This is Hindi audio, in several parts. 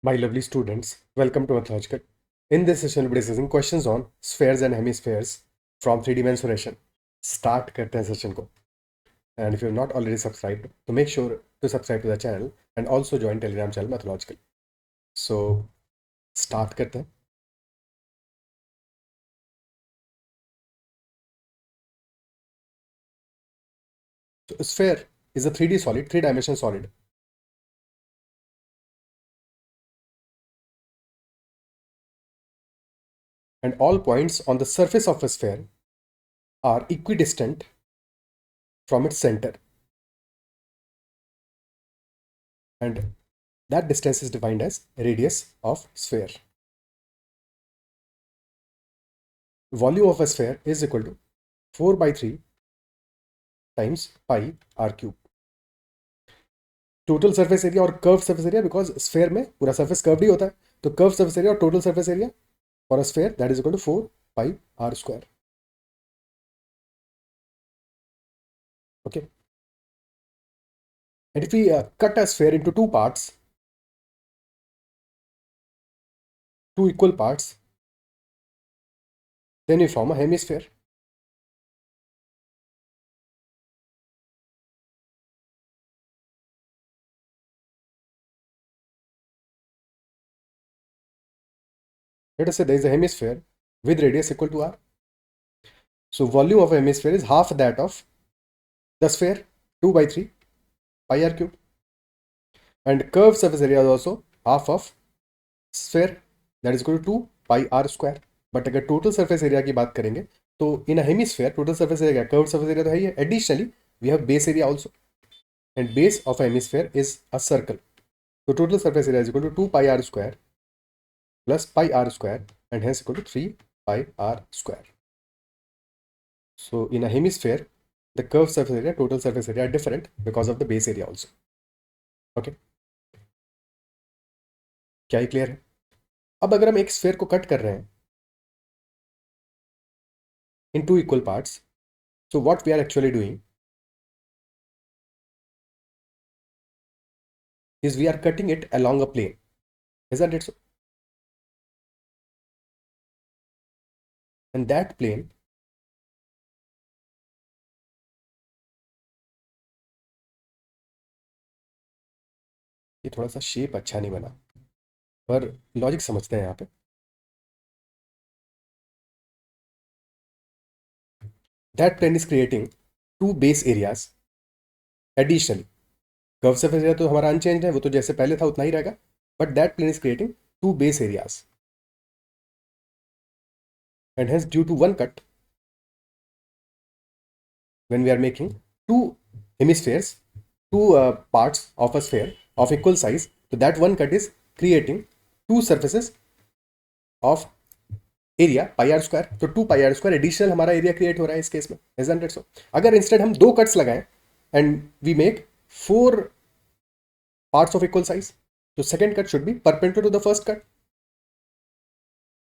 My lovely students, welcome to Mathological. In this session, we'll be discussing questions on spheres and hemispheres from 3D mensuration. Start करते हैं session को. And if you're not already subscribed, so make sure to subscribe to the channel and also join Telegram channel Mathological. So, start करते हैं. So, a sphere is a 3D solid, three-dimensional solid. And all points on the surface of a sphere are equidistant from its center. And that distance is defined as radius of sphere. Volume of a sphere is equal to 4/3 times pi r cube. Total surface area और curve surface area, because sphere में पूरा सरफेस कर्व ही होता है, तो कर्व सरफेस एरिया और total surface area for a sphere that is equal to 4 pi r square. Okay, and if we cut a sphere into two parts, two equal parts, then we form a hemisphere. Let us say there is a hemisphere with radius equal to r. So volume of a hemisphere is half that of the sphere, 2/3 pi r cube. And curved surface area is also half of sphere, that is equal to 2 pi r square. But अगर टोटल सरफेस एरिया की बात करेंगे तो in hemisphere total surface area, curve surface area तो है ही है, additionally we have base area also, and base of hemisphere is a circle. तो total surface area is equal to 2 pi r square plus pi r square and hence equal to 3 pi r square. So in a hemisphere the curved surface area, total surface area are different because of the base area also. Okay, क्या ही क्लियर है? अब अगर हम एक स्फेयर को कट कर रहे हैं in two equal parts, so what we are actually doing is we are cutting it along a plane, isn't it so? And that plane ये थोड़ा सा शेप अच्छा नहीं बना, पर लॉजिक समझते हैं यहाँ पे. That plane is creating two base areas additionally. Curve surface area तो हमारा अनचेंज है, वो तो जैसे पहले था उतना ही रहेगा, but that plane is creating two base areas, and hence due to one cut, when we are making two hemispheres, two parts of a sphere of equal size, so that one cut is creating two surfaces of area pi are square. तो 2 pi r square एडिशनल हमारा एरिया क्रिएट हो रहा है इस केस में, isn't it so? अगर इंस्टेड हम दो कट्स लगाएं and we make 4 parts of equal size, so second cut should be perpendicular to the first cut,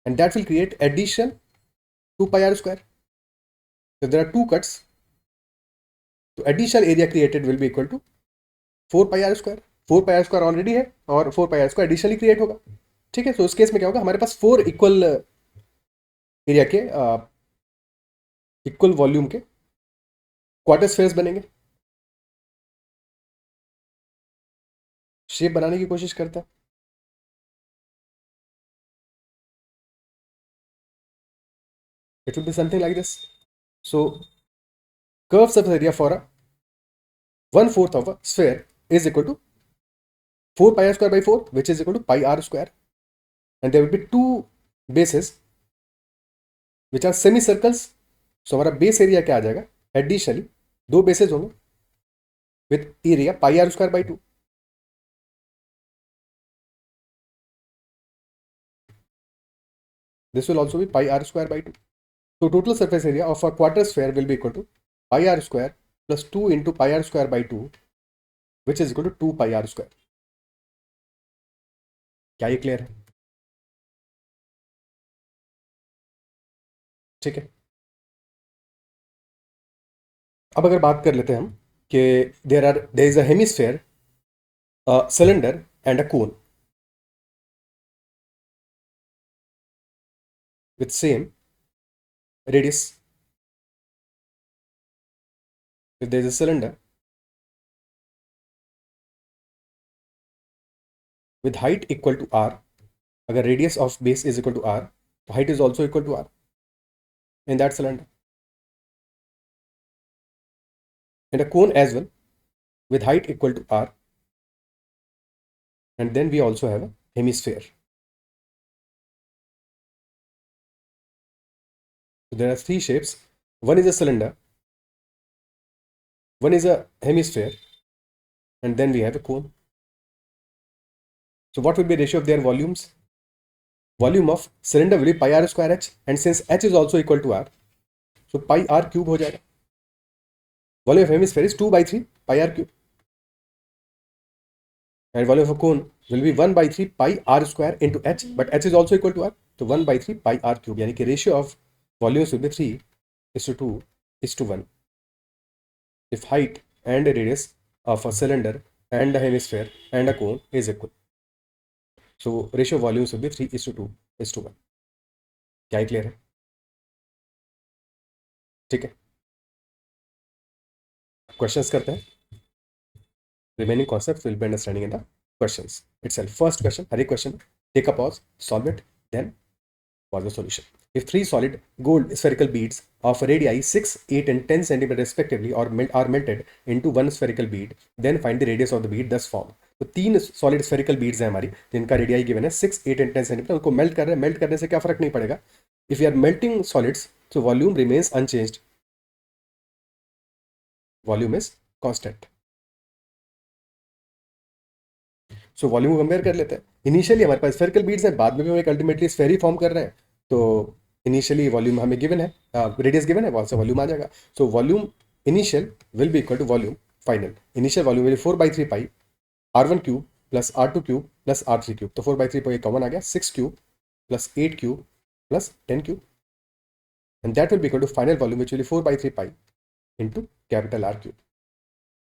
and that will create addition 2 pi r square. So there are two cuts, so additional area created will be equal to 4 pi r square. 4 pi r square already है और 4 pi r square additionally create होगा. ठीक है, तो इस केस में क्या होगा, हमारे पास 4 इक्वल एरिया के इक्वल वॉल्यूम के क्वार्टर स्फेयर्स बनेंगे. शेप बनाने की कोशिश करते हैं. It will be something like this. So curved surface area for a 1/4 of a sphere is equal to 4 pi r square by 4, which is equal to pi r square, and there will be two bases which are semicircles. So हमारा बेस एरिया क्या आ जाएगा, एडिशनली दो बेसेस होंगे with area pi r square by 2. This will also be pi r square by 2. So total surface area of a quarter sphere will be equal to pi r square plus 2 into pi r square by 2, which is equal to 2 pi r square. क्या ये क्लियर है? ठीक है, अब अगर बात कर लेते हैं हम कि there is a hemisphere, cylinder and a cone. with same radius. If there is a cylinder with height equal to r, अगर radius of base is equal to r, तो height is also equal to r in that cylinder, and a cone as well with height equal to r, and then we also have a hemisphere. So there are three shapes. One is a cylinder, one is a hemisphere, and then we have a cone. So what will be the ratio of their volumes? Volume of cylinder will be pi r square h, and since h is also equal to r, so pi r cube हो जाएगा. Volume of hemisphere is 2 by 3 pi r cube, and volume of a cone will be 1 by 3 pi r square into h, but h is also equal to r, so 1 by 3 pi r cube, यानी कि ratio of volumes will be 3:2:1 if height and radius of a cylinder and a hemisphere and a cone is equal. So ratio of volumes will be 3:2:1. क्या क्लियर है? ठीक है, क्वेश्चंस करते हैं. Remaining concepts will be understanding in the questions itself. First question, हर एक question take a pause, solve it, then was the solution. If three solid gold spherical beads of radii 6, 8 and 10 cm respectively are melted into one spherical bead, then find the radius of the bead thus formed. तो तीन सॉलिड स्फेरिकल बीड्स हैं हमारी जिनका रेडियाई गिवन है 6, 8 एंड 10 सेंटीमीटर. उनको मेल्ट कर रहे हैं. मेल्ट करने से क्या फर्क नहीं पड़ेगा. If you are melting solids तो volume remains unchanged, volume is constant. So volume को कंपेयर कर लेते हैं. इनिशियली हमारे पास स्फेरिकल बीड्स हैं, बाद में भी हम एक अल्टीमेटली स्फेयर ही फॉर्म कर रहे हैं. तो इनिशियली वॉल्यूम हमें गिवन है, रेडियस गिवन है, वहाँ से वॉल्यूम आ जाएगा. So volume initial will be equal to volume final. Initial volume will 4/3 pi r1 cube plus r2 cube plus r3 cube. तो 4/3 पर कॉमन आ गया, 6 cube plus 8 cube plus 10 cube, and that will be equal to final volume which will 4/3 pi into capital R cube.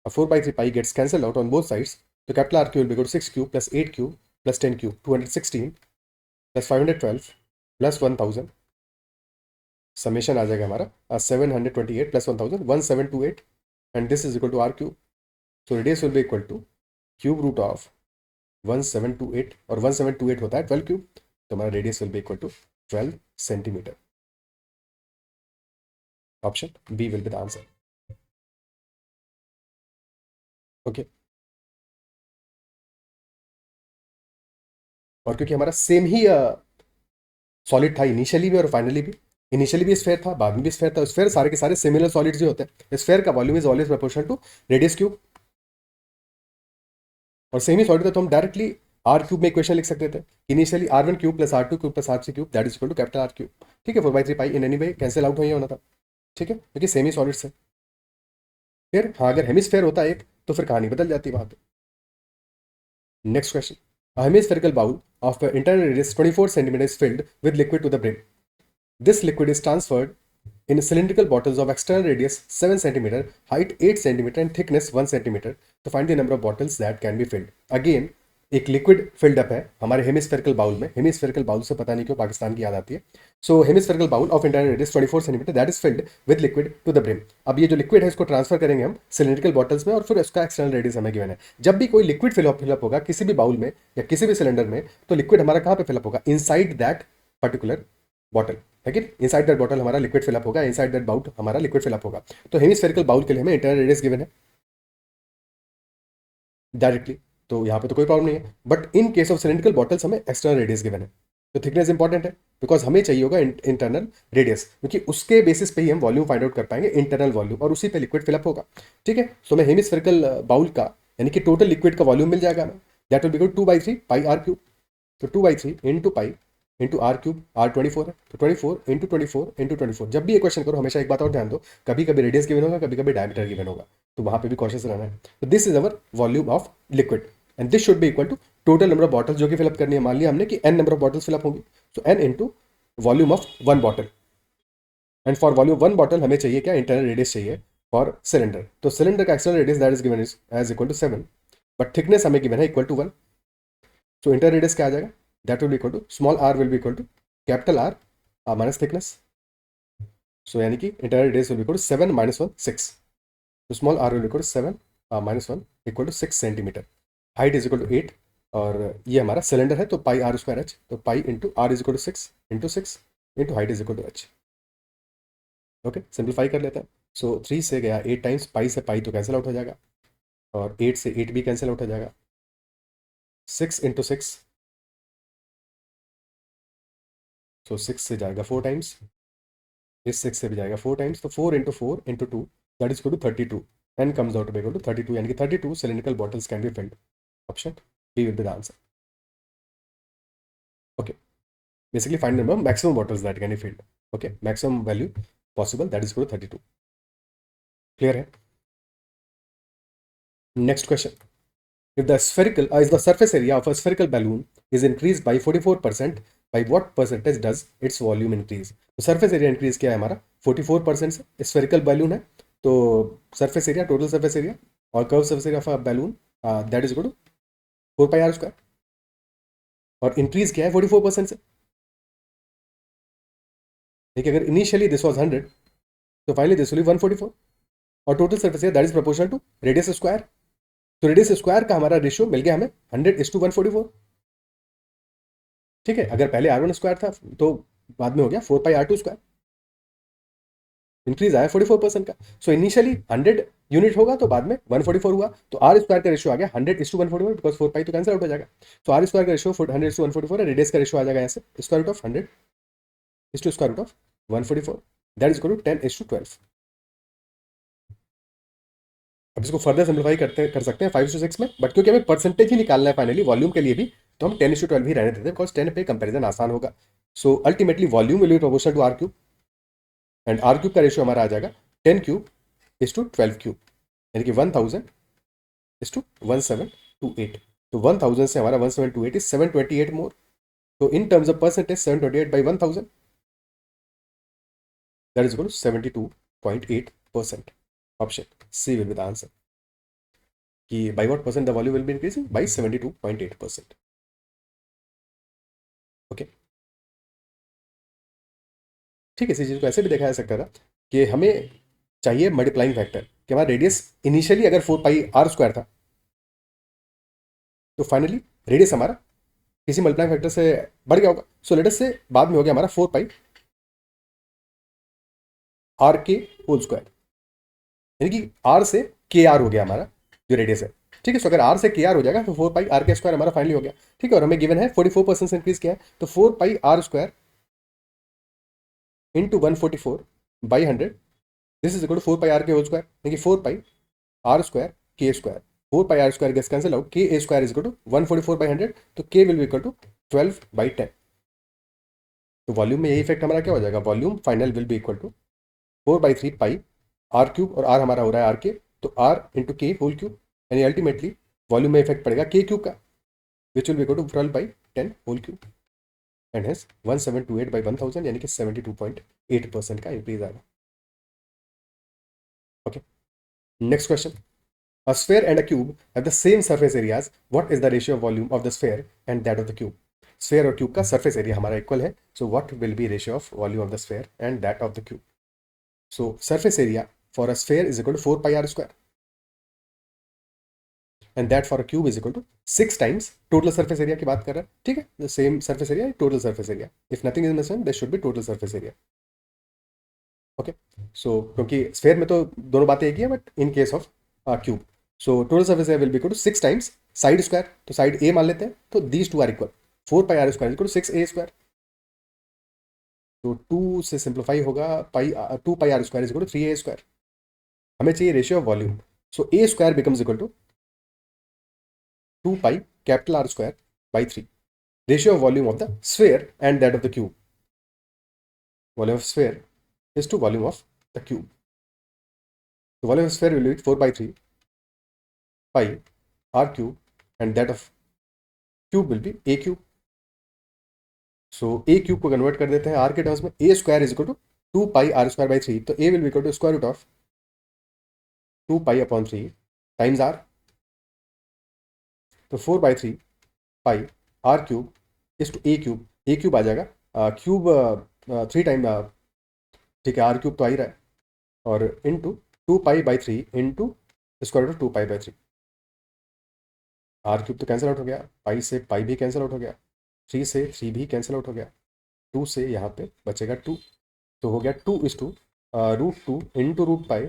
4/3 pi gets cancel out on both sides. तो capital R cube will be equal to 6 cube plus 8 cube plus 10 cube, 216 plus 512 plus 1000. Summation आ जाएगा हमारा 728 plus 1000, 1728, and this is equal to R cube. So radius will be equal to cube root of 1728, और 1728 होता है 12 क्यूब, तो हमारा radius will be equal to 12 centimetre. Option B will be the answer. Okay, और क्योंकि हमारा सेम ही सॉलिड था इनिशियली भी और फाइनली भी. इनिशियली भी स्फेयर था, बाद में भी स्फेयर था. स्फेयर सारे के सारे सिमिलर सॉलिड्स ही होते हैं. स्फेयर का volume is always proportional to radius cube, और सेम ही सॉलिड था तो हम डायरेक्टली आर क्यूब में इक्वेशन लिख सकते थे. Initially r1 cube plus r2 cube plus r3 cube that is equal to capital R cube. ठीक है, 4/3 pi in any way cancel out होना था. ठीक है, क्योंकि सेम ही सॉलिड्स है. फिर हाँ, अगर हेमिस्फेयर होता एक तो फिर कहानी बदल जाती वहां पे. Next question, a hemispherical bowl of internal radius 24 cm is filled with liquid to the brim. This liquid is transferred in cylindrical bottles of external radius 7 cm, height 8 cm and thickness 1 cm. To find the number of bottles that can be filled. Again, एक लिक्विड फिल्ड अप है हमारे हेमिस्फेरिकल बाउल में. हेमिस्फेरिकल बाउल से पता नहीं क्यों पाकिस्तान की याद आती है. So hemispherical bowl of internal radius 24 centimetre that is filled with liquid to the brim. अब ये जो लिक्विड है इसको ट्रांसफर करेंगे हम सिलिंड्रिकल बॉटल्स में, और फिर उसका एक्सटर्नल रेडियस हमें गिवन है. जब भी कोई लिक्विड फिलअप होगा किसी भी बाउल में या किसी भी सिलेंडर में, तो लिक्विड हमारा कहाँ पे फिलअप होगा? Inside that particular bottle. है कि इनसाइड दैट बॉटल हमारा लिक्विड फिलअप होगा, इनसाइड दैट बाउल हमारा लिक्विड फिलअप होगा. तो हेमिस्फेरिकल बाउल के लिए हमें इंटरनल रेडियस गिवन है डायरेक्टली, तो यहाँ पे तो कोई प्रॉब्लम नहीं है. But in case of cylindrical bottles हमें एक्सटर्नल रेडियस गिवन है. तो थिकनेस इंपॉर्टेंट है बिकॉज हमें चाहिए होगा इंटरनल रेडियस, क्योंकि उसके बेसिस पे ही हम वॉल्यूम फाइंड आउट कर पाएंगे, इंटरनल वॉल्यूम, और उसी पे लिक्विड फिलअप होगा. ठीक है, तो हमें हेमिस्फेरिकल बाउल का यानी कि टोटल लिक्विड का वॉल्यूम मिल जाएगा हमें. That will be equal 2/3 pi R cube. तो 2/3 into pi into R cube. R 24 है, तो 24 इंटू 24 इंटू 24. जब भी ये क्वेश्चन करो हमेशा एक बात और ध्यान दो, कभी कभी रेडियस गिवन होगा, कभी कभी डायमीटर गिवन होगा, तो वहाँ पे भी कॉशियस रहना है. तो this is our volume of liquid and this should be equal to total number of bottles जो कि फिलअप करनी है. मान लिया हमने कि n number of bottles fill up होंगी, so n into volume of 1 bottle. And for volume 1 bottle हमें चाहिए क्या? इंटरनल रेडियस चाहिए फॉर सिलेंडर. तो सिलेंडर का external radius that is given is as equal to 7, but thickness हमें गिवन है equal to 1. So internal radius क्या आ जाएगा? That will be equal to small r will be equal to capital R minus thickness, so यानी कि internal radius will be equal to 7 -1 6, तो small are will equal to 7 -1 equal to 6 centimetre, height is equal to 8, और ये हमारा सिलेंडर है तो पाई आर स्क्वायर एच, तो pi into are is equal to 6 into 6 into height is equal to H. Okay, simplify कर लेते हैं। सो 3 से गया 8 टाइम्स, पाई से पाई तो कैंसिल आउट हो जाएगा, और 8 से 8 भी कैंसिल आउट हो जाएगा, 6 इंटू 6, सो 6 से जाएगा 4 टाइम्स, इस 6 से भी जाएगा 4 टाइम्स, तो 4 into 4 into 2 that is equal to 32, and comes out equal to 32, यानी कि 32 cylindrical bottles can be filled. Option B will be the answer. Okay, basically find the number of maximum bottles that can be filled. Okay, maximum value possible, that is equal to 32. Clear है? Next question. If the surface area of a spherical balloon is increased by 44%, by what percentage does its volume increase? तो surface area increase क्या है हमारा 44% से, spherical balloon है तो surface area, total surface area और curved surface area of a balloon that is equal to 4 pi r square, और increase क्या है 44% से। देखिए अगर इनिशियली दिस वाज 100 तो फाइनली दिस विल बी 144, और total surface area that is proportional to radius square, तो रेडियस स्क्वायर का हमारा रेशियो मिल गया हमें 100:144। ठीक है, अगर पहले r1 स्क्वायर था तो बाद में हो गया 4 pi r2 स्क्वायर, इंक्रीज आया 44% का। सो इनिशियली 100 यूनिट होगा तो बाद में 144 हुआ, तो आर स्क्वायर का रेशियो आ गया 100:144, बिकॉज 4 पाई तो कैंसिल आउट हो जाएगा, तो आर स्क्वायर का रेशियो 100:144 है, रेडियस का रेशियो आ जाएगा यहाँ से square root of 100 is to square root of 144, that is equal to 10:12। अब इसको फर्दर सिंप्लीफाई कर सकते हैं 5:6 में, बट क्योंकि हमें परसेंटेज ही निकालना है फाइनली वॉल्यूम के लिए भी, तो हम 10:12 ही रहने देते हैं, बिकॉज 10 पे कंपेरिजन आसान होगा। So ultimately volume will be proportional to r cube, and r cube का रेशियो हमारा आ जाएगा 10 क्यूब इज टू 12 क्यूब, यानी कि 1000 इज टू 1728, तो 1000 से हमारा 1728 इज 728 मोर, तो in terms of percentage 728 by 1000 that is equal to 72.8%। Option C will be the answer, कि by what percent the volume will be increasing by 72.8%। Okay, ठीक है, इसी चीज़ को ऐसे भी देखा जा सकता था कि हमें चाहिए मल्टीप्लाइंग फैक्टर, कि हमारा रेडियस इनिशियली अगर 4 पाई आर स्क्वायर था तो फाइनली रेडियस हमारा किसी मल्टीप्लाइंग फैक्टर से बढ़ गया होगा, सो लेट अस से बाद में हो गया हमारा 4 pi R K whole square, यानी कि आर से के आर हो गया हमारा जो रेडियस है। ठीक है, सो अगर आर से के आर हो जाएगा तो 4 पाई आर के स्क्वायर हमारा फाइनली हो गया। ठीक है, और हमें गिवन है 44% से इंक्रीज किया है, तो 4 pi are square into 144 by 100, this is equal to 4 pi R K whole square, यानी कि 4 pi are square K square, 4 pi are square gets cancel out, K ए square is equal to 144 by 100, तो के विल बी इक्वल टू 12/10। तो वॉल्यूम में यही इफेक्ट हमारा क्या हो जाएगा, volume final will be equal to 4/3 pi r cube, और आर हमारा हो रहा है आर के, तो r into k whole cube, यानी अल्टीमेटली वॉल्यूम में इफेक्ट पड़ेगा के क्यूब का, which will be equal to 12/10 whole cube, and hence 1728 by 1000, यानी कि 72.8% का इंक्रीज आएगा। Okay, next question. A sphere and a cube have the same surface areas. What is the ratio of volume of the sphere and that of the cube? Sphere और cube का surface area हमारा equal है. So what will be ratio of volume of the sphere and that of the cube? So surface area for a sphere is equal to 4 pi r square, and that for a cube is equal to 6 times total surface area की बात कर रहा है. ठीक है, the same surface area, total surface area. If nothing is missing, there should be total surface area. Okay, so क्योंकि स्फेयर में तो दोनों बातें एक ही है, but in case of cube, so total surface area will be equal to 6 times side square, तो साइड ए मान लेते हैं, तो these two are equal, 4 pi are square equal to 6 A square, तो 2 से सिंप्लीफाई होगा, pi 2 pi are square is equal to 3 A square. हमें चाहिए ratio of volume, so a square becomes equal to 2 pi capital r square by 3, ratio of volume of the sphere and that of the cube, volume of sphere is to volume of the cube. The volume of sphere will be 4/3 pi r cube, and that of cube will be a cube. So a cube को कन्वर्ट कर देते हैं r के टर्म्स में, a square is equal to 2 pi r square by 3, तो a will be equal to square root of 2 pi upon 3 times r, तो 4/3 pi r cube is to a cube, a cube आ जाएगा क्यूब थ्री टाइम, ठीक है, आर क्यूब तो आ ही रहा है, और into 2 pi into square root of 2 pi. R cube तो कैंसिल आउट हो गया, पाई से पाई भी कैंसिल आउट हो गया, 3 से 3 भी कैंसिल आउट हो गया, 2 से यहाँ पे बचेगा 2, तो हो गया 2:√2 इंटू √पाई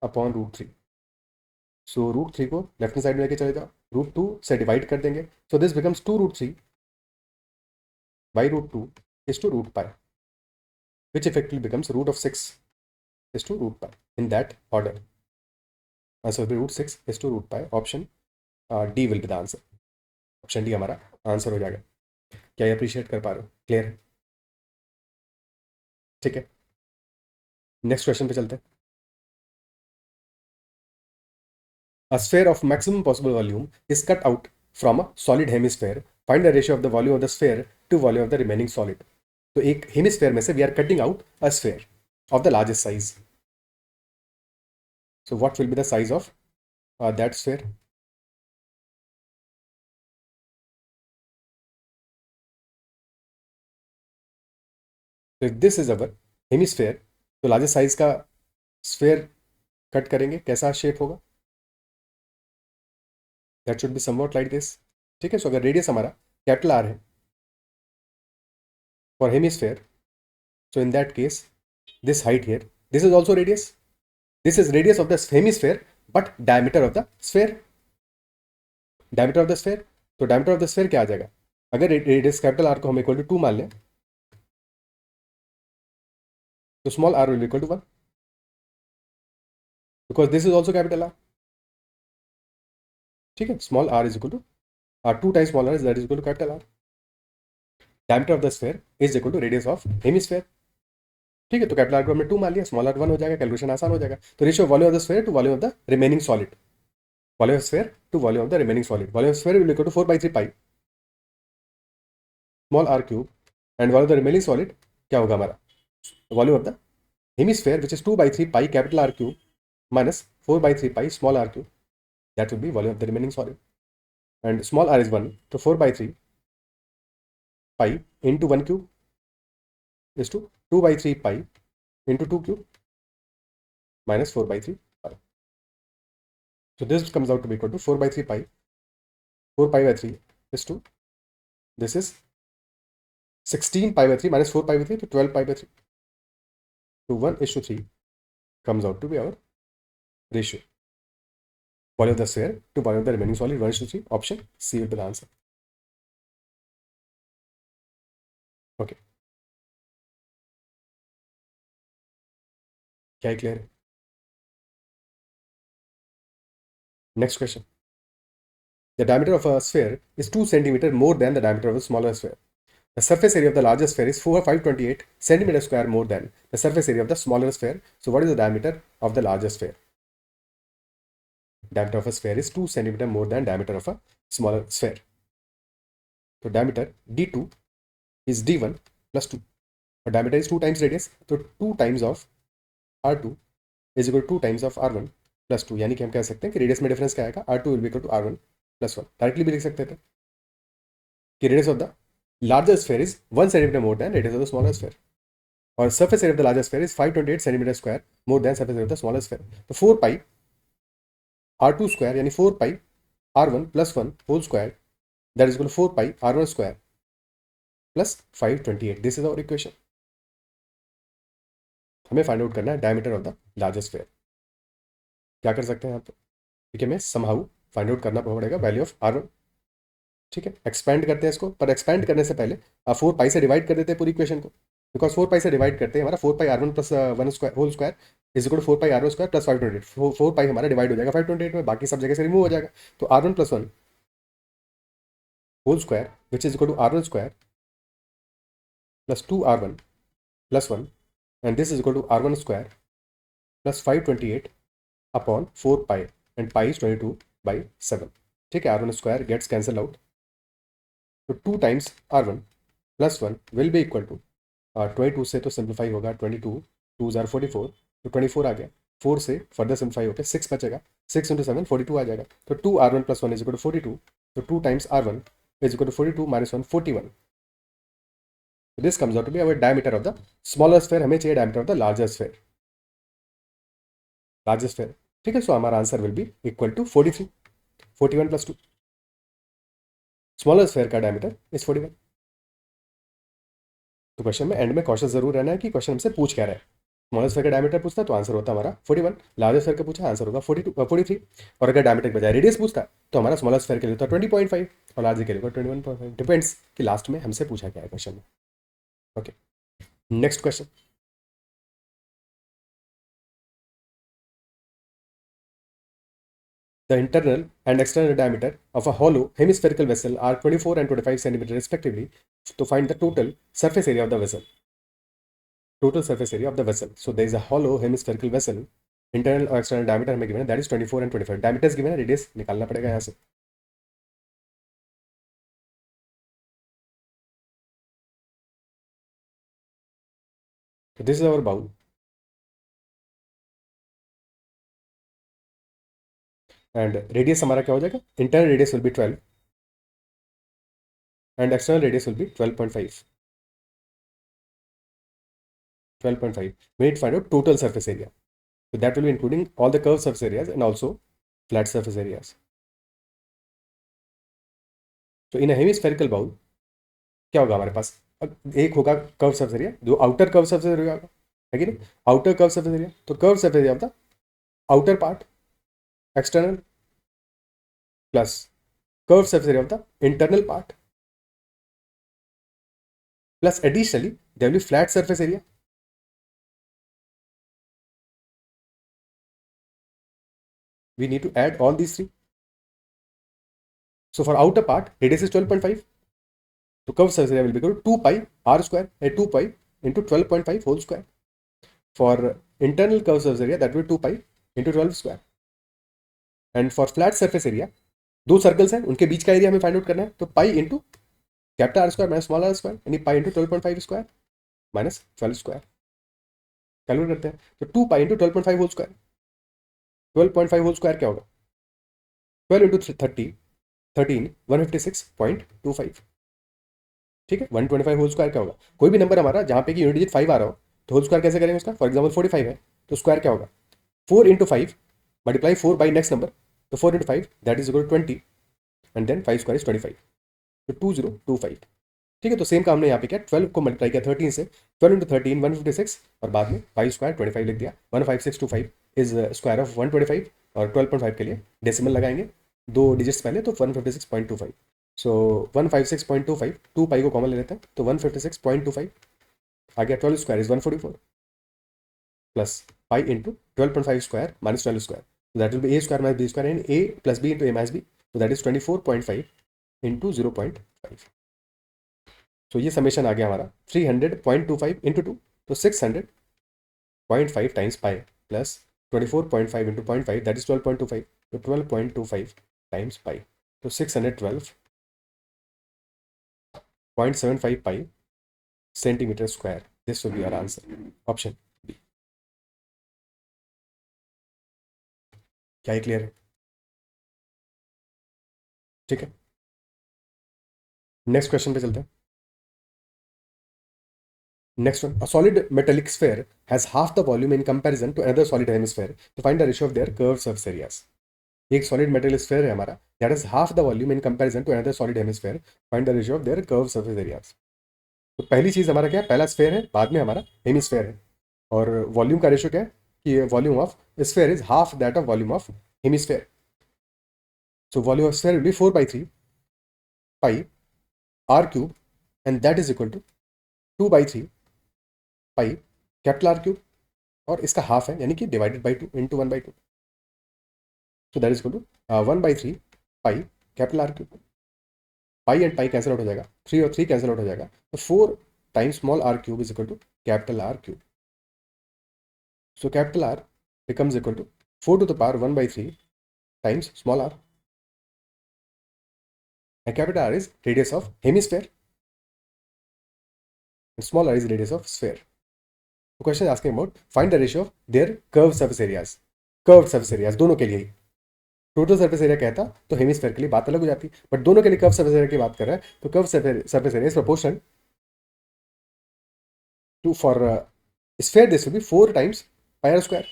अपॉन √3। सो √3 को लेफ्ट हैंड साइड में लेके चले जाओ, √2 से डिवाइड कर देंगे, so this becomes 2√3/√2 is to √pi, which effectively becomes root of 6 is to √pi in that order. Answer will be √6 is to √pi. Option D will be the answer. Option D हमारा आंसर हो जाएगा। क्या ये अप्रिशिएट कर पा रहे हो? क्लियर है? ठीक है, नेक्स्ट क्वेश्चन पे चलते हैं। A sphere of maximum possible volume is cut out from a solid hemisphere. Find the ratio of the volume of the sphere to volume of the remaining solid. तो एक हेमिस्फेयर में से we are cutting out a sphere of the largest size. So what will be the size of that sphere? So if this is our hemisphere, तो लार्जेस्ट साइज का स्फेयर कट करेंगे, कैसा शेप होगा? That should be somewhat like this. ठीक है, सो अगर रेडियस हमारा कैपिटल आर है for hemisphere, so in that case this height here, this is also radius, this is radius of the hemisphere but diameter of the sphere. diameter of the sphere, तो diameter of the sphere क्या आ जाएगा? अगर रेडियस कैपिटल आर को हम इक्वल टू 2 मान लें, तो small are will be equal to 1, because this is also capital r. ठीक है, small r is equal to 2 times small r, that is equal to capital r. Diameter of the sphere is equal to radius of hemisphere. ठीक है, तो कैपिटल आर को हमने 2 मान लिया, स्मॉल आर 1 हो जाएगा, कैलकुलेशन आसान हो जाएगा. तो ratio volume of the sphere to volume of the remaining solid, volume of sphere to volume of the remaining solid, volume of sphere will equal to 4/3 pi small r cube, and volume of the remaining solid क्या होगा हमारा? Volume of the hemisphere which is 2/3 pi capital r cube minus 4/3 pi small r cube, that will be volume of the remaining solid, and small r is 1, so 4/3 pi into 1 cube is to 2/3 pi into 2 cube minus 4/3 pi. So this comes out to be equal to 4/3 pi, 4 pi by 3 is to, this is 16 pi by 3 minus 4 pi by 3, to 12 pi by 3, to 1:3 comes out to be our ratio. Volume of the sphere to volume of the remaining solid 1:3. Option C will be the answer. Okay. क्या है क्लियर है? Next question. The diameter of a sphere is 2 centimeter more than the diameter of a smaller sphere. The surface area of the larger sphere is 528 centimeter square more than the surface area of the smaller sphere. So what is the diameter of the larger sphere? Diameter of a sphere is 2 centimeter more than diameter of a smaller sphere. So diameter d2 is d1 plus 2. But diameter is 2 times radius. So 2 times of r2 is equal to 2 times of r1 plus 2. यानी कि हम कह सकते हैं कि रेडियस में डिफरेंस क्या आएगा? r2 will be equal to r1 plus 1. Directly भी लिख सकते थे कि radius of the larger sphere is 1 centimeter more than radius of the smaller sphere, or surface area of the larger sphere is 528 centimeter square more than surface area of the smaller sphere. तो 4 pi r2 square यानी 4 pi r1 plus 1 whole square, that is equal to 4 pi r1 square plus 528. This is our equation. हमें फाइंड आउट करना है diameter of the larger sphere. क्या कर सकते हैं यहाँ पे? ठीक है, हमें समहाउ फाइंड आउट करना पड़ेगा वैल्यू ऑफ r1. ठीक है, एक्सपेंड करते हैं इसको, पर एक्सपेंड करने से पहले 4 पाई से डिवाइड कर देते हैं पूरी इक्वेशन को, बिकॉज 4 पाई से डिवाइड करते हैं हमारा 4 pi r1 plus 1 square whole square is equal to 4 pi r1 square plus 528. 4 pi हमारा डिवाइड हो जाएगा 528 में, बाकी सब जगह से रिमूव हो जाएगा. तो r1 plus 1 whole square which is equal to r1 square plus 2r1 plus 1, and this is equal to r1 square plus 528 upon 4 pi, and pi is 22/7. ठीक है, r1 square gets cancel out, तो 2 times r1 plus 1 will be equal to 22 से तो सिंप्लीफाई होगा, 22 2 जार 44, तो 24 आ गया. 4 से फर्दर सिंप्लीफाई होकर 6 बचेगा, 6 इंटू 7 42 आ जाएगा. तो 2r1 plus 1 is equal to 42, तो 2 times r1 is equal to 42 minus 1 41. This comes out to be our diameter of the smaller sphere, हमें चाहिए diameter of the larger sphere, larger sphere. ठीक है, सो हमारा answer will be equal to 43, 41 plus 2। Smaller sphere का डायमीटर इज 41। तो क्वेश्चन में एंड में कॉशियस जरूर रहना है कि क्वेश्चन हमसे पूछ क्या रहा है। स्मॉलर स्फेयर का डायमीटर पूछता तो आंसर होता हमारा 41, लार्जर स्फेयर का पूछा आंसर होगा 42 43, और अगर डायमीटर के बजाय रेडियस पूछता तो हमारा स्मॉलर स्फेयर के लिए होता 20.5 और लार्जर के लिए होगा 21.5। डिपेंड्स कि लास्ट में हमसे पूछा क्या है क्वेश्चन में। Okay, next question. The internal and external diameter of a hollow hemispherical vessel are 24 and 25 centimeter respectively. To find the total surface area of the vessel. Total surface area of the vessel. So there is a hollow hemispherical vessel. Internal or external diameter हमें given है, that is 24 and 25. Diameters given है, radius निकालना पड़ेगा यहाँ से। So this is our bowl. And radius हमारा क्या हो जाएगा? Internal radius will be 12 and external radius will be 12.5. 12.5. We need to find out total surface area. So that will be including all the curved surface areas and also flat surface areas. So in a hemispherical bowl क्या होगा हमारे पास? एक होगा कर्व सर्फेस एरिया, जो आउटर कर्व सर्फेस एरिया होगा, है कि नहीं? आउटर कर्व सर्फेस एरिया, तो कर्व सर्फेस एरिया होता outer part external plus curve surface area होता internal part plus additionally there will be flat surface area. We need to add all these three. So for outer part, radius is 12.5. So curve surface area will be equal to 2 pi r square, 2 pi into 12.5 whole square. For internal curve surface area, that will be 2 pi into 12 square. And for flat surface area, दो सर्कल्स हैं, उनके बीच का एरिया हमें फाइंड आउट करना है, तो pi into capital r square minus small r square, यानी pi into 12.5 square minus 12 square. Calculate करते हैं, तो 2 pi into 12.5 whole square, 12.5 whole square क्या होगा? 12 इंटू 30 13 156.25। ठीक है, 125 होल स्क्वायर क्या होगा? कोई भी नंबर हमारा जहाँ पे कि यूनिट डिजिट 5 आ रहा हो तो होल स्क्वायर कैसे करेंगे उसका? फॉर एग्जाम्पल 45 है तो स्क्वायर क्या होगा? 4 into 5 multiply 4 by next number, तो 4 into 5 that is equal 20 and then 5 square is 25, तो 2025। ठीक है, तो सेम काम हमने यहाँ पे किया, 12 को मल्टीप्लाई किया 13 से, 12 इंटू 13 156 और बाद में 5 स्क्वायर 25 लिख दिया। 15625 इज स्क्वायर ऑफ 125 और 12.5 के लिए डेसिमल लगाएंगे दो डिजिट्स पहले, तो 156.25। सो 156.25, 2 पाई को कॉमन ले लेते हैं तो 156.25 आ गया। 12 square is 144 plus pi into 12.5 square minus 12 square, that will be a square minus b square and a plus b into a minus b, तो दैट इज 24.5 इंटू 0.5। तो ये समेशन आ गया हमारा 300.25 इंटू 2, तो 600.5 times pi plus 24.5 into 0.5 that is 12.25, तो 12.25 टाइम्स पाई, तो 612.75 pi centimetre square. This will be our answer, option B. क्या ये क्लियर है? ठीक है, नेक्स्ट क्वेश्चन पे चलते हैं। Next one, a solid metallic sphere has half the volume in comparison to another solid hemisphere. To find the ratio of their curved surface areas. एक solid metallic sphere है हमारा, that has half the volume in comparison to another solid hemisphere. Find the ratio of their curved surface areas. तो पहली चीज हमारा क्या है? पहला स्फेयर है, बाद में हमारा हेमिस्फेयर है, और वॉल्यूम का रेशियो क्या है कि volume of sphere is half that of volume of hemisphere. So volume of sphere will be 4/3 pi r cube and that is equal to 2/3 pi capital r cube, और इसका हाफ है यानी कि डिवाइडेड बाई 2 इंटू 1/2, तो that is equal to 1/3 pi capital r cube. Pi and pi cancel out हो जाएगा, 3 और 3 कैंसिल आउट हो जाएगा, तो 4 times small r cube is equal to capital r cube. So capital r becomes equal to 4 to the power 1/3 times small r, and capital R is radius of hemisphere and small r is radius of sphere. The question is asking about find the ratio of their curved surface areas. Curved surface areas दोनों के लिए ही, टोटल सर्फेस एरिया कहता तो हेमिस्फेयर के लिए बात अलग हो जाती, बट दोनों के लिए कर्व सर्फेस एरिया की बात कर रहा है, तो curve surface area is proportional for sphere this will be 4 times pi r square,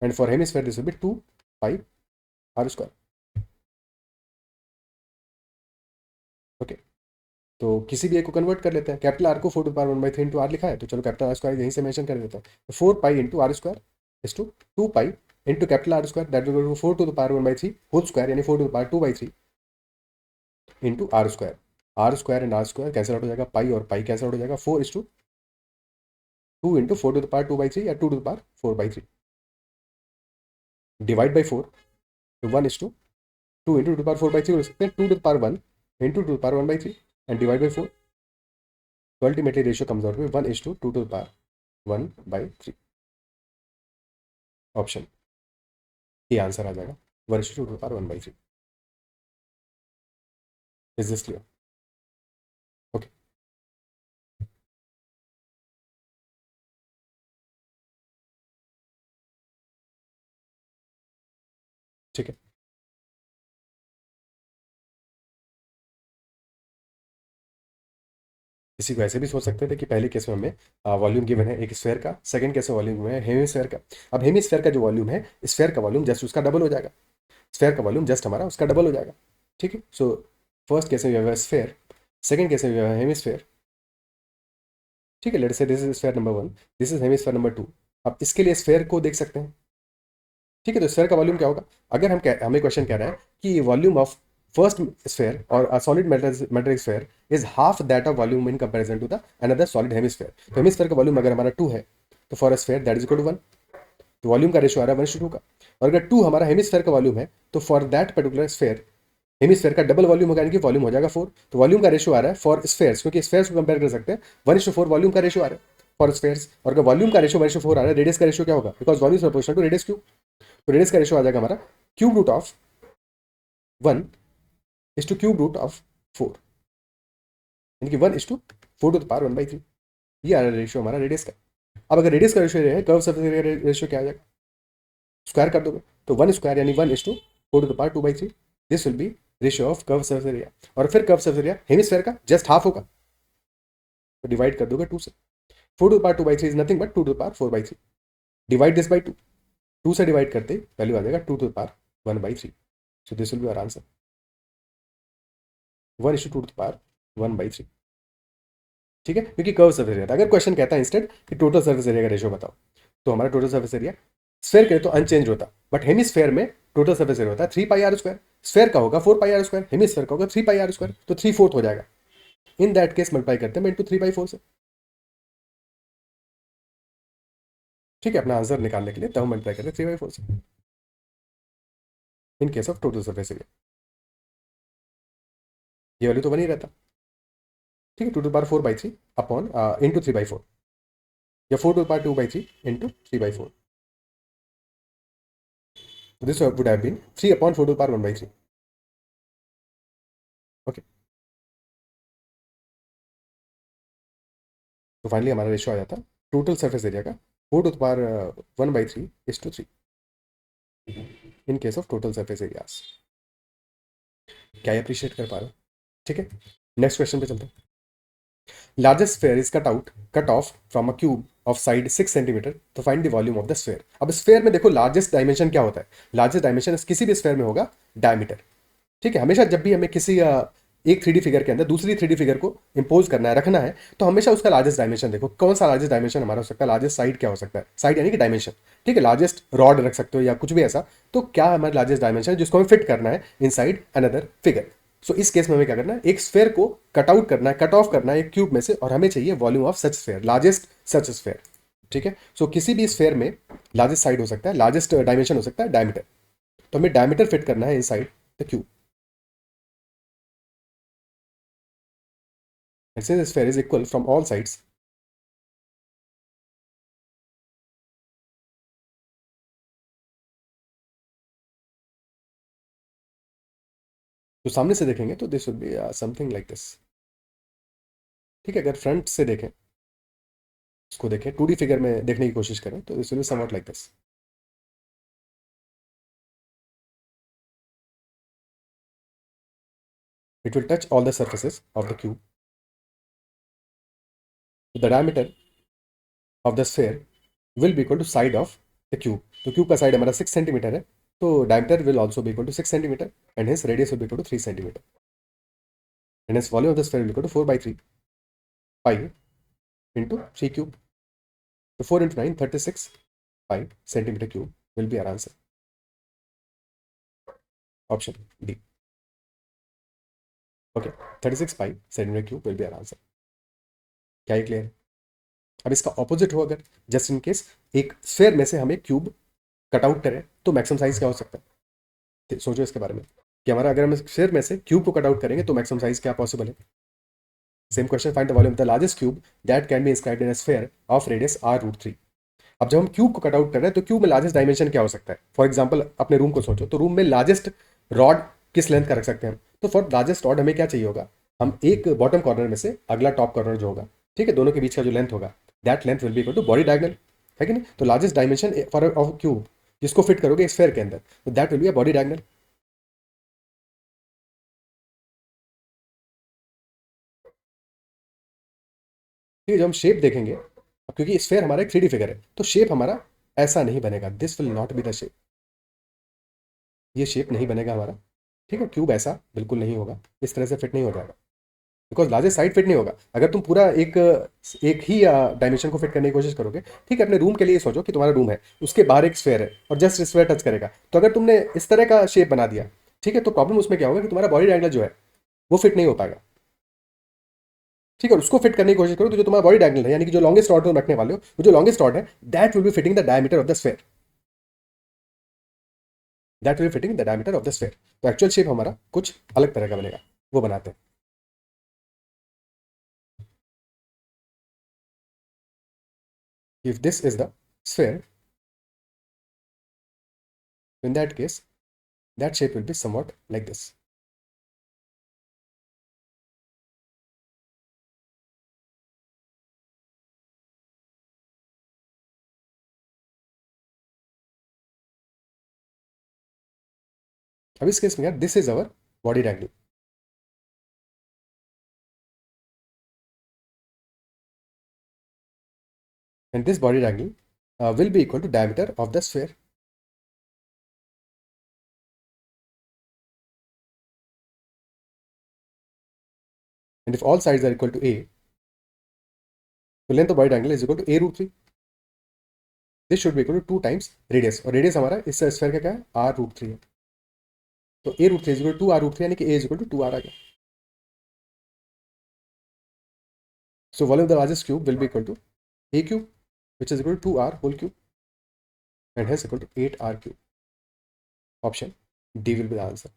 and for hemisphere this will be 2 pi r square. Okay, तो किसी भी एक को कन्वर्ट कर लेते हैं. कैपिटल आर को 4 टू पावर 1/3 इंटू आर लिखा है, तो चलो कैपिटल आर स्क्वायर यहीं से मेंशन कर देते हैं. 4 pi into r square is to 2 pi into capital r square, that will 4 to the power 1/3 whole square, यानी 4 to the power 2/3 into r square. R square and r square cancel out हो जाएगा, पाई और पाई कैंसिल आउट हो जाएगा. 4 is to 2 into 4 to the power 2/3 या 2 to the power 4/3 divide by 4, तो 1 is to 2 into 2 to the power 4/3 हो सकते हैं, 2 to the power 1 into 2 to the power 1/3 and divide by 4. तो अल्टीमेटली रेशियो कम्स आउट में 1 is to 2 to the power 1/3. Option ये आंसर आ जाएगा, 1 is to 2 to the power 1/3. Is this clear? Okay, ठीक है. इसी को ऐसे भी सोच सकते थे कि पहले केस में हमें वॉल्यूम गिवन है एक स्फेयर का, सेकंड केस में वॉल्यूम गिवन है हेमिस्फेयर का. अब हेमिस्फेयर का जो वॉल्यूम है, स्फेयर का वॉल्यूम जस्ट उसका डबल हो जाएगा. स्फेयर का वॉल्यूम जस्ट हमारा उसका डबल हो जाएगा. ठीक है, सो फर्स्ट केस में स्फेयर, सेकंड केस में हेमिस्फेयर. ठीक है, let's say this is sphere number 1, this is hemisphere number 2. अब इसके लिए स्फेयर को देख सकते हैं. ठीक है, तो स्फेयर का वॉल्यूम क्या होगा? अगर हमें क्वेश्चन कह रहा है कि वॉल्यूम ऑफ फर्स्ट स्फेयर और solid metallic sphere is half that of volume in comparison to the another solid hemisphere. तो हेमिस्फेयर का वॉल्यूम अगर हमारा 2 है, तो for a sphere that is equal to 1. तो वॉल्यूम का रेशियो आ रहा है 1:2 का. और अगर 2 हमारा हेमिस्फेयर का वॉल्यूम है, तो for that particular sphere hemisphere का डबल वॉल्यूम होगा, यानी कि वॉल्यूम हो जाएगा 4. तो वॉल्यूम का रेशियो आ रहा है फॉर स्फेयर्स, क्योंकि स्फेयर्स को कंपेयर कर सकते हैं, 1:4 वॉल्यूम का रेशियो आ रहा है फॉर स्फेयर्स. और अगर वॉल्यूम का रेशियो 1:4 आ रहा है, रेडियस का रेशियो क्या होगा? Because volume is proportional to radius cube. तो रेडियस का रेशियो आ जाएगा हमारा cube root of 1 is to cube root of 4, यानी कि 1:4 टू द पावर 1/3. ये आ रहा है रेशियो हमारा रेडियस का. अब अगर रेडियस का रेशियो है, कर्व सरफेस एरिया रेशियो क्या आ जाएगा? स्क्वायर कर दोगे तो 1 स्क्वायर यानी 1:4 to the power 2/3. This will be ratio of curve surface area. और फिर कर्व सरफेस एरिया हेमिस्फेयर का जस्ट हाफ होगा, तो डिवाइड कर दोगे 2 से. 4 to the power 2/3 is nothing but 2 to the power 4/3. Divide this by 2, 2 से डिवाइड करते ही वैल्यू आ जाएगा 2 to the power 1/3. So this will be our answer, 1:2 to the power 1/3. ठीक है, क्योंकि कर्व सर्फेस एरिया था. अगर क्वेश्चन कहता है इंस्टेड कि टोटल सर्फेस एरिया का रेशियो बताओ, तो हमारा टोटल सर्फेस एरिया स्फेयर के तो अनचेंज होता, बट हेमिस्फेयर में टोटल सर्फेस एरिया होता है 3 पाई आर स्क्वायर. स्फेयर का होगा 4 पाई आर स्क्वायर, हेमिस्फेयर का होगा 3 पाई आर स्क्वायर, तो 3/4 हो जाएगा. इन दैट केस मल्टीप्लाई करते हैं इंटू 3/4 से. ठीक है, अपना आंसर निकालने के लिए तब हम मल्टीप्लाई करते हैं 3/4 से इन case of total surface area. ये वैल्यू तो बनी रहता. ठीक है, 2 टू पावर 4/3 अपॉन इंटू 3/4, या 4 to power 2/3 into 3/4. This would have been 3 upon 4 to power 1/3. Okay, तो फाइनली हमारा रेशियो आ जाता टोटल सरफेस एरिया का 4 to the power 1/3 is to 3 in case of total surface areas. क्या अप्रिशिएट कर पा रहे हो? ठीक है, नेक्स्ट क्वेश्चन पे चलते हैं. Largest sphere is cut off from a cube of side 6 centimetre तो find the volume of the sphere. अब स्फेयर में देखो लार्जेस्ट डायमेंशन क्या होता है? लार्जेस्ट डायमेंशन किसी भी स्फेयर में होगा डायमीटर. ठीक है, हमेशा जब भी हमें किसी एक 3D फिगर के अंदर दूसरी 3D फिगर को इंपोज करना है, रखना है, तो हमेशा उसका लार्जेस्ट डायमेंशन देखो. कौन सा लार्जेस्ट डायमेंशन हमारा हो सकता है? लार्जेस्ट साइड क्या हो सकता है? साइड यानी कि डायमेंशन. ठीक है, लार्जेस्ट रॉड रख सकते हो या कुछ भी ऐसा. तो क्या हमारा लार्जेस्ट डायमेंशन है जिसको हमें फिट करना है इन साइड अनदर फिगर. सो इस केस में हमें क्या करना है? एक स्फेयर को कट आउट करना है, कट ऑफ करना है एक क्यूब में से, और हमें चाहिए volume of such sphere, largest such sphere. ठीक है, सो किसी भी स्फेयर में लार्जेस्ट साइड हो सकता है, लार्जेस्ट डायमेंशन हो सकता है डायमीटर. तो हमें डायमीटर फिट करना है inside the cube. And since the sphere is equal from all sides, तो सामने से देखेंगे तो this will be something like this. ठीक है, अगर फ्रंट से देखें, इसको देखें 2D फिगर में देखने की कोशिश करें, तो this will be somewhat like this. It will touch all the surfaces of the cube. The diameter of the sphere will be equal to side of the cube. तो क्यूब का साइड हमारा 6 सेंटीमीटर है, तो diameter will also be equal to 6 centimetre and his radius will be equal to 3 centimetre and his volume of the sphere will equal to 4/3 pi into 3 cube. So 4 into 9, 36 pi centimeter cube will be our answer. Option D. Okay, 36 pi centimeter cube will be our answer. क्या ये क्लियर है? अब इसका ऑपोजिट हो, अगर जस्ट इन केस एक स्फेयर में से हमें क्यूब कट आउट करें तो मैक्सिमम साइज क्या हो सकता है? सोचो इसके बारे में कि हमारा अगर हम स्फेयर में से क्यूब को कट आउट करेंगे तो मैक्सिमम साइज क्या पॉसिबल है? Same question, find the volume of the largest cube that can be inscribed in a sphere of radius r√3. अब जब हम क्यूब को कट आउट कर रहे हैं तो क्यूब में लार्जेस्ट डायमेंशन क्या हो सकता है? फॉर एग्जांपल अपने रूम को सोचो, तो रूम में लार्जेस्ट रॉड किस लेंथ का रख सकते हैं हम? तो फॉर लार्जेस्ट रॉड हमें क्या चाहिए होगा? हम एक बॉटम कॉर्नर में से अगला टॉप कॉर्नर जो होगा, ठीक है, दोनों के बीच का जो लेंथ होगा, that length will be equal to body diagonal, है कि नहीं? तो largest dimension for of cube जिसको फिट करोगे स्फेयर के अंदर, तो that will be a body diagonal. ठीक है, जब हम शेप देखेंगे, अब क्योंकि स्फेयर हमारा एक 3D फिगर है, तो शेप हमारा ऐसा नहीं बनेगा. This will not be the shape. ये शेप नहीं बनेगा हमारा, ठीक है. क्यूब ऐसा बिल्कुल नहीं होगा, इस तरह से फिट नहीं हो जाएगा, बिकॉज लार्जेस्ट साइड फिट नहीं होगा. अगर तुम पूरा एक एक ही डायमेंशन को फिट करने की कोशिश करोगे, ठीक है, अपने रूम के लिए सोचो कि तुम्हारा रूम है, उसके बाहर एक स्फेयर है और जस्ट स्फेयर टच करेगा, तो अगर तुमने इस तरह का शेप बना दिया, ठीक है, तो प्रॉब्लम उसमें क्या होगा कि तुम्हारा बॉडी डायगोनल जो है वो फिट नहीं हो पाएगा. ठीक है, उसको फिट करने की कोशिश करो तो जो तुम्हारा बॉडी डायगोनल है, यानी कि जो लॉन्गेस्ट रॉड तुम रखने वाले हो, वो जो लॉन्गेस्ट रॉड है, that will B fitting the diameter of the sphere. That will fitting the diameter of the sphere. तो एक्चुअल शेप हमारा कुछ अलग तरह का बनेगा, वो बनाते हैं. If this is the sphere, in that case, that shape will be somewhat like this. अब इस केस में यार, this is our body diagonal. And this body diagonal will be equal to diameter of the sphere. And if all sides are equal to a, तो length of body diagonal is equal to a√3. This should be equal to 2 times radius. और radius हमारा इस स्फेयर का क्या है? r√3 है. तो a√3 is equal to 2r√3, यानी कि a is equal to 2r आ गया. So volume of the largest cube will be equal to a cube, which is equal to 2r whole cube, and hence equal to 8r cube. Option D will be the answer.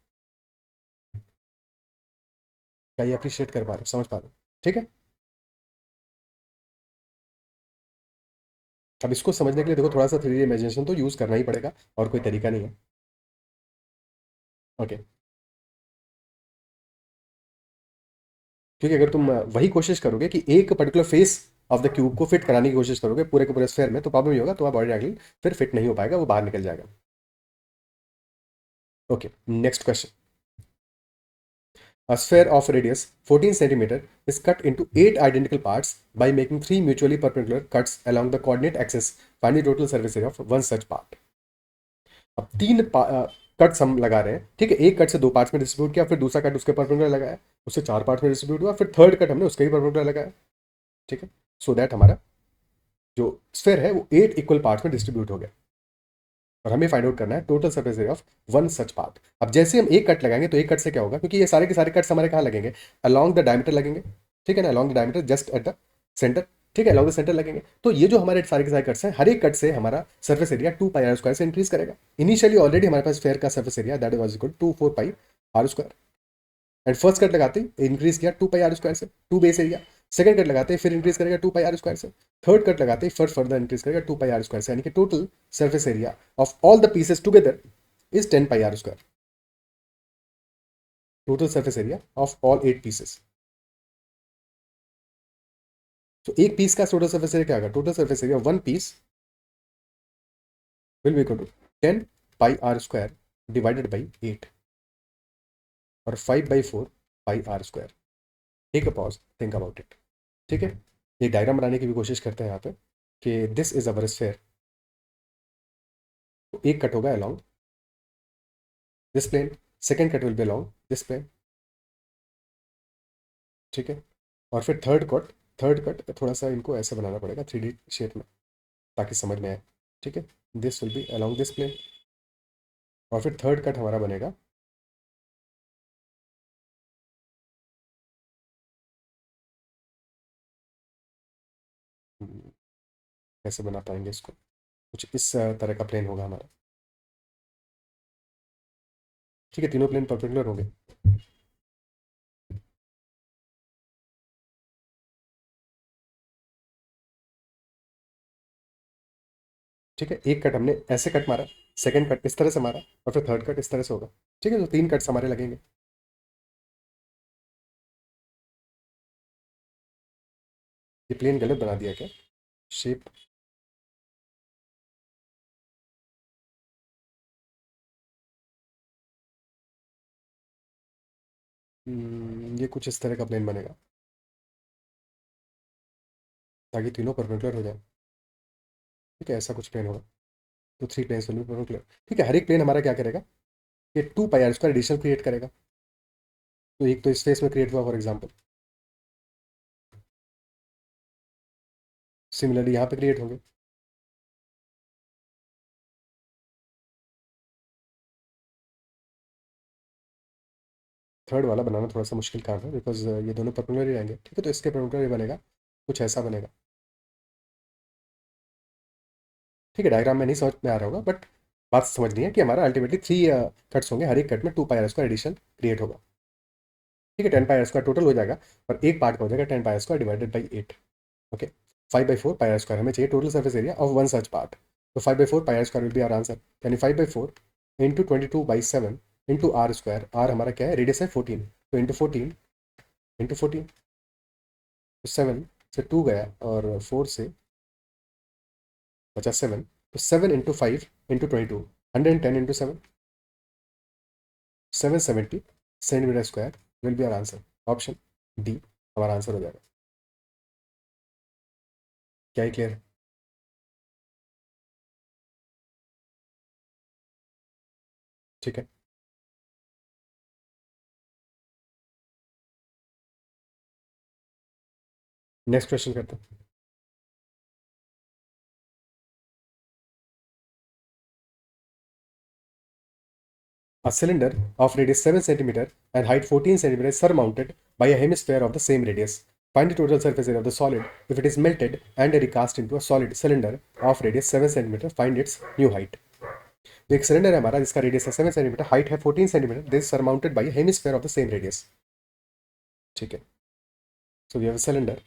क्या ये अप्रिशिएट कर पा रहे हो, समझ पा रहे हो? ठीक है. अब इसको समझने के लिए देखो, थोड़ा सा 3D इमेजिनेशन तो यूज़ करना ही पड़ेगा, और कोई तरीका नहीं है. ओके, क्योंकि अगर तुम वही कोशिश करोगे कि एक particular face of the cube को फिट कराने की कोशिश करोगे पूरे के पूरे स्फेयर में, तो प्रॉब्लम ये होगा, तुम्हारा बॉडी डायगोनल फिर फिट नहीं हो पाएगा, वो बाहर निकल जाएगा. Okay, next question. A sphere of radius 14 centimeter is cut into 8 identical parts by making 3 mutually perpendicular cuts along the coordinate axis. Find the total surface area of one such part. अब तीन कट्स हम लगा रहे हैं, ठीक है. एक कट से 2 पार्ट्स में डिस्ट्रीब्यूट किया, फिर दूसरा कट उसके परपेंडिकुलर लगाया, उससे 4 पार्ट्स में डिस्ट्रीब्यूट हुआ, फिर थर्ड कट हमने उसके ही परपेंडिकुलर लगाया, ठीक है. सो दैट हमारा जो स्फेयर है वो 8 इक्वल पार्ट्स में डिस्ट्रीब्यूट हो गया, और हमें फाइंड आउट करना है total surface area of one such part. अब जैसे हम एक कट लगाएंगे, तो एक कट से क्या होगा, क्योंकि ये सारे के सारे कट्स हमारे कहाँ लगेंगे? अलॉन्ग द डायमीटर लगेंगे, ठीक है ना, along the diameter just at the centre, ठीक है, अलॉन्ग द सेंटर लगेंगे. तो ये जो हमारे सारे के सारे कट्स हैं, हर एक कट से हमारा सरफेस एरिया 2 पाई r² से इंक्रीज करेगा. इनिशियली ऑलरेडी हमारे पास स्फेयर का surface area that was equal to 4 pi r², and first cut लगाते ही इंक्रीज किया 2 पाई r² से, 2 बेस एरिया. सेकंड कट लगाते ही फिर इंक्रीज करेगा 2 पाई r² से. थर्ड कट लगाते ही फिर फर्दर इंक्रीज करेगा 2 पाई r² से, यानी कि total surface area of all the pieces together is 10 pi r². Total surface area of all 8 pieces. तो एक पीस का टोटल सरफेस एरिया क्या होगा? Total surface area one piece will be equal to 10 pi r² divided by 8, और 5/4 pi r². Take a pause, think about it, ठीक है. एक डायग्राम बनाने की भी कोशिश करते हैं यहाँ पे कि दिस इज अवर स्फेयर। तो एक कट होगा along this plane, second cut will be along this plane, ठीक है। और फिर थर्ड कट थोड़ा सा इनको ऐसे बनाना पड़ेगा 3D शेप में ताकि समझ में आए, ठीक है। This will be along this plane, और फिर थर्ड कट हमारा बनेगा कैसे बना पाएंगे इसको, कुछ इस तरह का प्लेन होगा हमारा, ठीक है। तीनों प्लेन परपेंडिकुलर होंगे। ठीक है, एक कट हमने ऐसे कट मारा, सेकंड कट इस तरह से मारा, और फिर थर्ड कट इस तरह से होगा, ठीक है। तो 3 कट्स हमारे लगेंगे। ये प्लेन गलत बना दिया क्या शेप? ये कुछ इस तरह का प्लेन बनेगा ताकि तीनों परपेंडिकुलर हो जाए, ठीक है। ऐसा कुछ प्लेन होगा तो 3 प्लेन्स विल बी परपेंडिकुलर, ठीक है। हर एक प्लेन हमारा क्या करेगा, ये 2 pi are square addition create करेगा। तो एक तो इस फेस में क्रिएट हुआ फॉर एग्जाम्पल, सिमिलरली यहाँ पे क्रिएट होंगे। थर्ड वाला बनाना थोड़ा सा मुश्किल काम है बिकॉज ये दोनों परपेंडिकुलर ही रहेंगे, ठीक है। तो इसके परपेंडिकुलर ये बनेगा, कुछ ऐसा बनेगा, ठीक है। डायग्राम में नहीं समझ में आ रहा होगा बट बात समझनी है कि हमारा अल्टीमेटली 3 कट्स होंगे, हर एक कट में 2 pi are square addition create होगा, ठीक है। 10 पाई आर स्क्वायर टोटल हो जाएगा, और एक पार्ट का हो जाएगा 10 pi are square divided by 8, okay. 5/4 pi are square हमें चाहिए total surface area of one such part. तो 5/4 pi are square will be our answer, यानी 5/4 into 22/7 into r square. R हमारा क्या है, रेडियस है 14, तो इंटू 14 इंटू 14, तो 7 से 2 गया और 4 से बचा 7, तो 7 into 5 into 22, 110 into 7, 770 centimetre square will be our answer. Option D हमारा आंसर हो जाएगा। क्या ही क्लियर है? ठीक है, नेक्स्ट क्वेश्चन करते हैं। A cylinder of radius 7 centimeter and height 14 centimeters is surmounted by a hemisphere of the same radius. Find the total surface area of the solid if it is melted and recast into a solid cylinder of radius 7 centimeter. Find its new height. तो एक सिलेंडर है हमारा जिसका रेडियस है 7 सेंटीमीटर, हाइट है 14 centimetre, this surmounted by hemisphere of the same radius, ठीक है। So we have a cylinder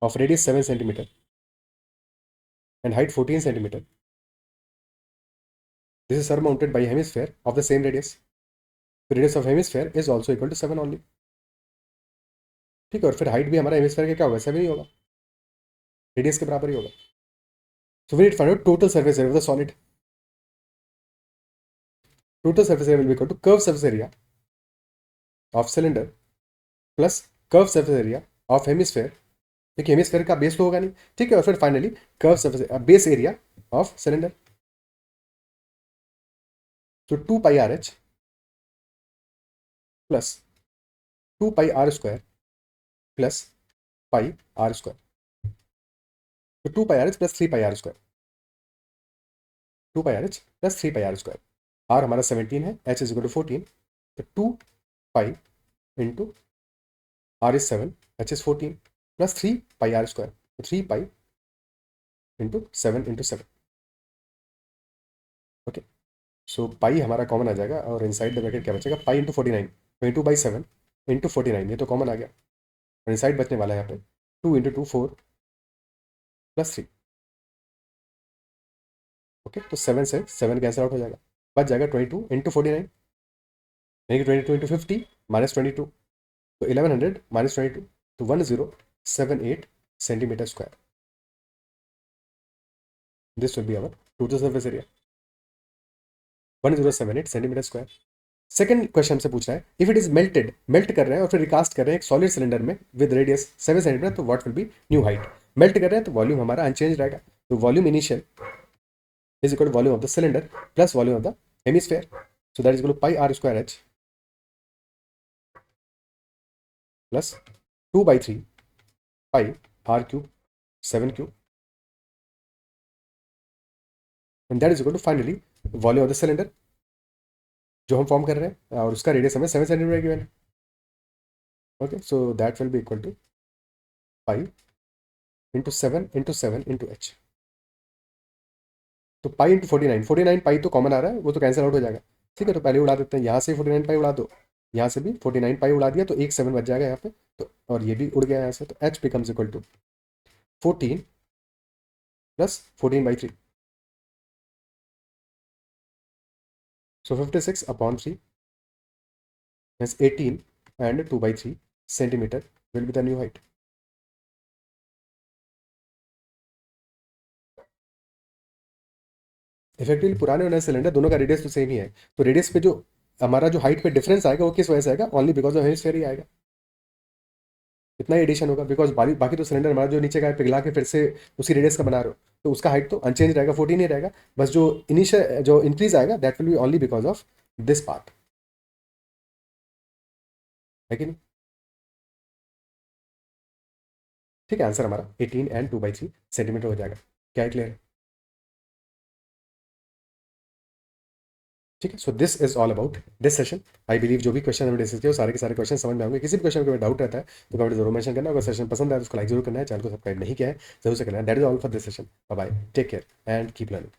of radius 7 centimeter and height 14 centimeter. This is surmounted by a hemisphere of the same radius. The radius of hemisphere is also equal to 7 only, ठीक है। और फिर हाइट भी हमारा हेमिस्फेयर का क्या होगा, 7 ही होगा, रेडियस के बराबर ही होगा। So we need to find out total surface area of the solid. Total surface area will be equal to curved surface area of cylinder plus curved surface area of hemisphere, देखिए हेमिस्फेयर का बेस तो होगा नहीं, ठीक है। और फिर finally curve surface base area of cylinder, तो 2 pi r h plus 2 pi are square plus pi are square, तो 2 pi r h plus 3 pi are square, 2 pi r h plus 3 pi are square. R हमारा 17 है, एच इज इक्वल टू 14, तो 2 pi into are is 7, H is 14 plus 3 pi are square, तो 3 पाई इंटू 7 ओके। सो पाई हमारा कॉमन आ जाएगा और इनसाइड द ब्रैकेट क्या बचेगा, पाई इंटू 49, 22/7 इंटू 49, ये तो कॉमन आ गया, और इनसाइड बचने वाला है यहाँ पे 2 इंटू 2 4 प्लस 3, ओके। तो 7 से 7 कैंसिल आउट हो जाएगा, बच जाएगा 22 इंटू 49, यानी कि 22 इंटू 50 माइनस 22, तो 1100 माइनस 22, तो 1078 centimetre square. This will be our total surface area, 1078 centimetre square. Second question हमसे पूछ रहा है if it is melted, melt कर रहे हैं और फिर रिकास्ट कर रहे हैं एक सॉलिड सिलेंडर में विद रेडियस 7 सेंटीमीटर, तो what will be new height. Melt कर रहे हैं तो वॉल्यूम हमारा अनचेंज रहेगा, तो volume initial is equal to volume of the cylinder plus volume of the hemisphere. So that is equal to pi r square h plus 2 by 3 pi r cube 7 cube, and that is equal to finally volume of the cylinder जो हम फॉर्म कर रहे हैं और उसका रेडियस हमें 7 सेंटीमीटर गिवन है। Okay, so that will be equal to pi into 7 into 7 into h. तो पाई इंटू 49, 49 पाई तो कॉमन आ रहा है, वो तो कैंसिल आउट हो जाएगा। ठीक है, तो पहले उड़ा देते हैं, यहाँ से 49 पाई उड़ा दो, यहाँ से भी 49 पाई उड़ा दिया, तो एक 7 बच जाएगा यहाँ पे, तो और ये भी उड़ गया यहाँ से, तो h becomes equal to 14 plus 14/3, so 56 upon 3 is 18 and 2/3 centimeter will be the new height. Effectively पुराने और नए सिलेंडर दोनों का रेडियस तो सेम ही है, तो रेडियस पे जो हमारा जो हाइट पे डिफरेंस आएगा वो किस वजह से आएगा, ओनली बिकॉज ऑफ हेमिस्फीयर ही आएगा। इतना ही एडिशन होगा, बिकॉज बाकी तो सिलेंडर हमारा जो नीचे का है पिघला के फिर से उसी रेडियस का बना रहे हो, तो उसका हाइट तो अनचेंज रहेगा, 14 ही रहेगा, बस जो इनिशियल जो इंक्रीज आएगा that will B only because of this part, है कि नहीं। ठीक है, आंसर हमारा 18 एंड 2/3 सेंटीमीटर हो जाएगा। क्या है, क्लियर है? ठीक है, so this is all about this session. I believe जो भी क्वेश्चन हमने डिस्कस किया सारे के सारे क्वेश्चन समझ में आएंगे। किसी भी क्वेश्चन के डाउट रहता है तो कमेंट जरूर मेंशन करना। अगर सेशन पसंद आए तो उसको लाइक जरूर करना है, चैनल को सब्सक्राइब नहीं किया है जरूर से करना है। That is all for this session. Bye bye, take care and keep learning.